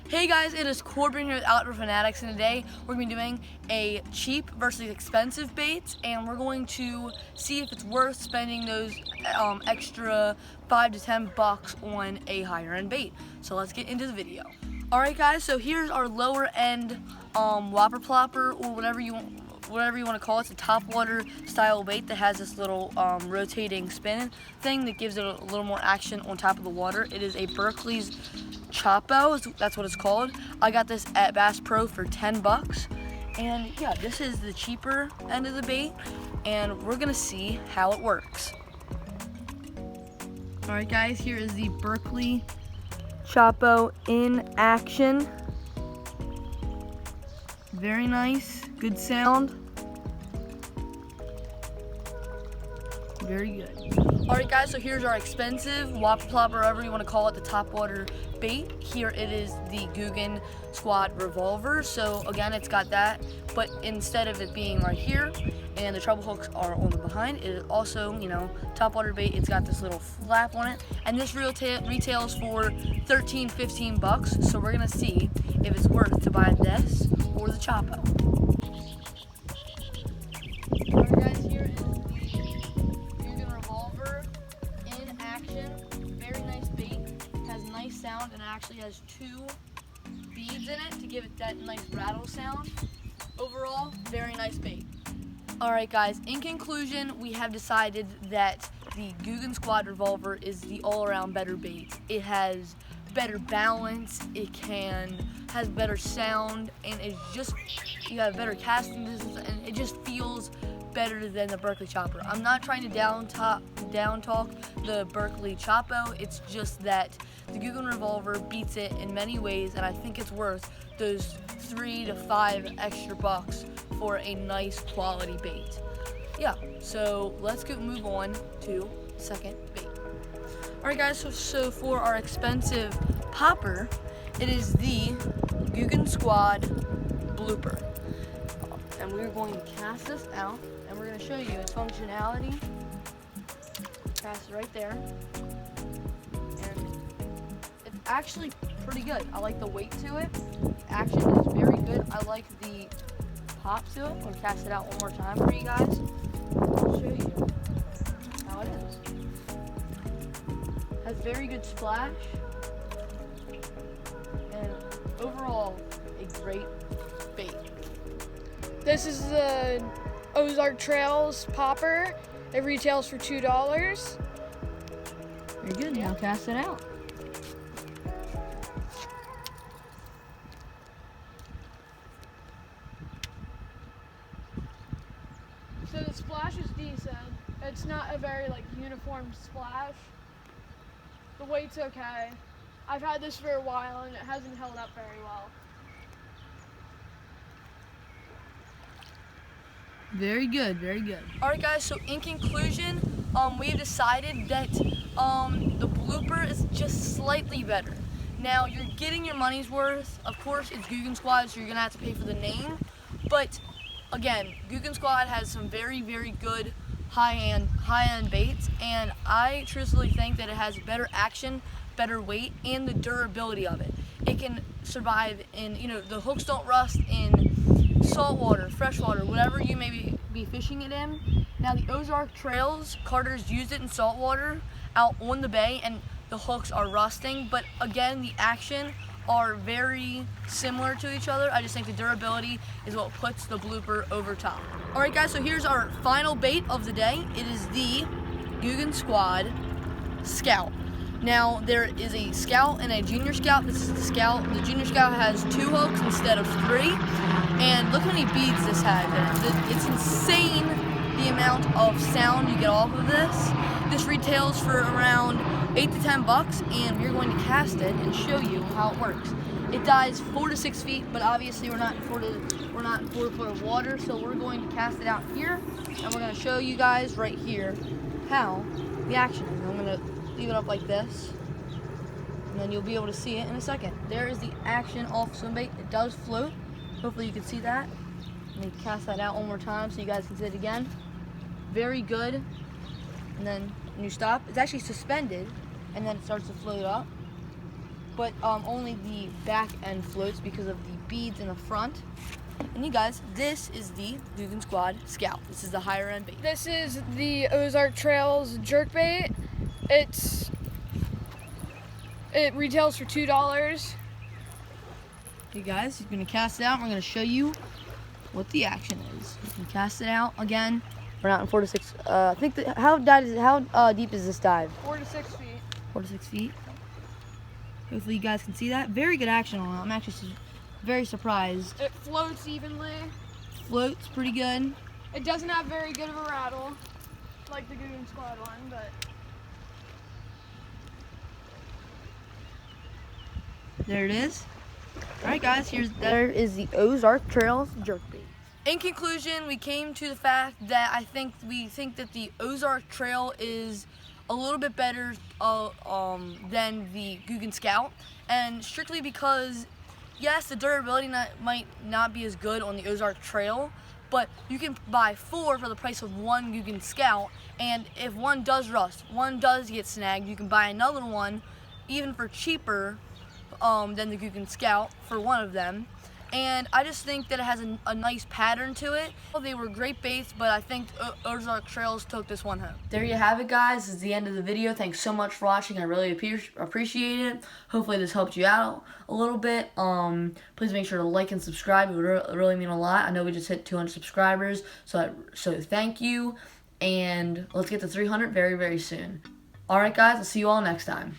Hey guys, it is Corbin here with Fin-addicts, and today we're going to be doing a cheap versus expensive baits, and we're going to see if it's worth spending those extra 5 to 10 bucks on a higher end bait. So let's get into the video. Alright guys, so here's our lower end whopper plopper, or whatever you want to call it. It's a topwater style bait that has this little rotating spin thing that gives it a little more action on top of the water. It is a Berkley's Chopo, that's what it's called. I got this at Bass Pro for 10 bucks. And yeah, this is the cheaper end of the bait, and we're gonna see how it works. Alright guys, here is the Berkley Chopo in action. Very nice, good sound. Very good. Alright guys, so here's our expensive whopper plopper, whatever you want to call it, the topwater bait. Here it is the Guggen Squad Revolver. So again, it's got that, but instead of it being right here and the treble hooks are on the behind, it is also, you know, topwater bait. It's got this little flap on it, and this retails for 13, 15 bucks. So we're gonna see if it's worth to buy this or the Chopo. Alright guys, here is very nice bait, has nice sound, and it actually has 2 beads in it to give it that nice rattle sound. Overall, very nice bait. Alright guys, in conclusion, we have decided that the Guggen Squad Revolver is the all-around better bait. It has better balance, has better sound, and it's just, you have better casting distance, and it just feels better than the Berkley Chopper. I'm not trying to down talk the Berkley Chopo. It's just that the Guggen Revolver beats it in many ways, and I think it's worth those 3 to 5 extra bucks for a nice quality bait. Yeah, so let's move on to the second bait. Alright guys, so for our expensive popper, it is the Guggen Squad Blooper. And we're going to cast this out, and we're going to show you its functionality. Cast it right there, and it's actually pretty good. I like the weight to it. The action is very good. I like the pop to it. I'm going to cast it out one more time for you guys. I'll show you how it is. Has very good splash, and overall a great bait. This is the Ozark Trails popper. It retails for $2. Very good. Now cast it out. So the splash is decent. It's not a very uniform splash. The weight's okay. I've had this for a while and it hasn't held up very well. Very good, very good. Alright guys, so in conclusion, we've decided that the blooper is just slightly better. Now, you're getting your money's worth. Of course, it's Guggen Squad, so you're going to have to pay for the name. But, again, Guggen Squad has some very, very good high-end baits, and I truthfully think that it has better action, better weight, and the durability of it. It can survive in, the hooks don't rust in saltwater, freshwater, whatever you may be fishing it in. Now the Ozark Trails, Carter's used it in saltwater out on the bay, and the hooks are rusting, but again, the action are very similar to each other. I just think the durability is what puts the blooper over top. Alright guys, so here's our final bait of the day. It is the Guggen Squad Scout. Now, there is a Scout and a Junior Scout. This is the Scout. The Junior Scout has 2 hooks instead of 3. And look how many beads this has. It's insane the amount of sound you get off of this. This retails for around 8 to 10 bucks, and we're going to cast it and show you how it works. It dives 4 to 6 feet, but obviously we're not in 4 foot of water, so we're going to cast it out here, and we're going to show you guys right here how the action is. I'm going to leave it up like this, and then you'll be able to see it in a second. There is the action off swim bait. It does float. Hopefully you can see that. And then cast that out one more time so you guys can see it again. Very good. And then when you stop, it's actually suspended, and then it starts to float up. but only the back end floats because of the beads in the front. And you guys, this is the Guggen Squad Scout. This is the higher end bait. This is the Ozark Trails jerkbait. It retails for $2. Okay guys, he's gonna cast it out. We're gonna show you what the action is. You can cast it out again. We're not in 4 to 6. I think how deep is this dive? 4 to 6 feet. 4 to 6 feet. Hopefully you guys can see that. Very good action on it. I'm actually very surprised. It floats evenly. Floats pretty good. It doesn't have very good of a rattle, like the Guggen Squad one, but there it is. All right, guys. There is the Ozark Trails jerkbait. In conclusion, we came to the fact that we think that the Ozark Trail is a little bit better than the Guggen Scout, and strictly because, yes, the durability might not be as good on the Ozark Trail, but you can buy 4 for the price of 1 Guggen Scout, and if one does rust, one does get snagged, you can buy another one, even for cheaper than the Guggen Scout for one of them. And I just think that it has a nice pattern to it. They were great baits, but I think Ozark Trails took this one home. There you have it, guys. This is the end of the video. Thanks so much for watching. I really appreciate it. Hopefully this helped you out a little bit. Please make sure to like and subscribe. It would really mean a lot. I know we just hit 200 subscribers, so thank you. And let's get to 300 very, very soon. All right, guys. I'll see you all next time.